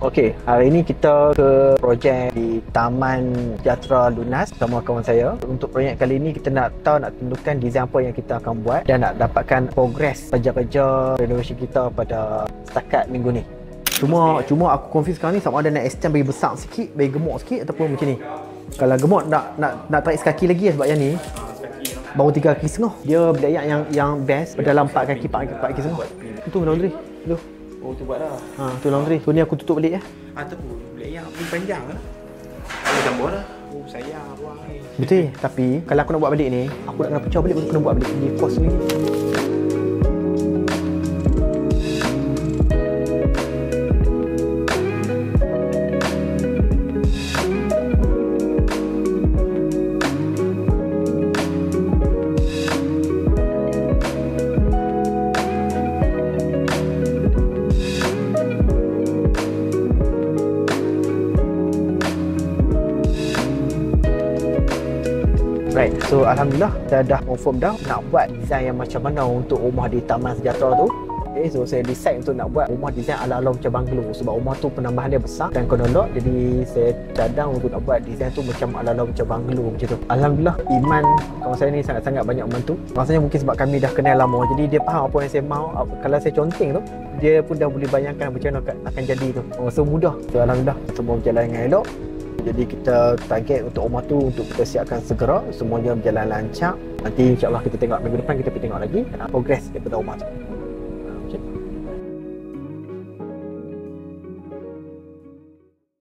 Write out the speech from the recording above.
Okey, hari ini kita ke projek di Taman Sejahtera Lunas bersama kawan saya. Untuk projek kali ini kita nak tentukan design apa yang kita akan buat dan nak dapatkan progres kerja-kerja renovasi kita pada setakat minggu ni. Cuma aku confuse sekarang ni sama ada nak extend bagi besar sikit, bagi gemuk sikit ataupun macam ni. Kalau gemuk nak tarik sekaki lagi sebab yang ni baru 3 kaki setengah. Dia bilik yang best dalam 4 kaki setengah. Itu laundry. Tu. Oh, tu buat dah. Tu laundry. Tu ni aku tutup balik ya. Tu bilik yang panjang lah. Ada gambar dah. Oh, sayang buang ni. Betul, tapi kalau aku nak buat balik ni, aku nak kena pecah balik, baru kena buat balik. Dia kos ni. Right, so alhamdulillah kita dah confirm dah nak buat design yang macam mana untuk rumah di Taman Sejahtera tu. Okay, so saya decide untuk nak buat rumah design ala-ala macam banglo sebab rumah tu penambahan dia besar dan konolog, jadi saya cadang untuk nak buat design tu macam ala-ala macam banglo macam tu. Alhamdulillah, Iman kawan saya ni sangat-sangat banyak membantu. Rasanya mungkin sebab kami dah kenal lama, jadi dia faham apa yang saya mahu. Kalau saya conteng tu, dia pun dah boleh bayangkan macam mana akan jadi tu. So mudah. So alhamdulillah semua berjalan dengan elok. Jadi kita target untuk rumah tu untuk kita siapkan segera, semuanya berjalan lancar. Nanti insyaAllah kita tengok minggu depan, kita pergi tengok lagi progres daripada rumah tu.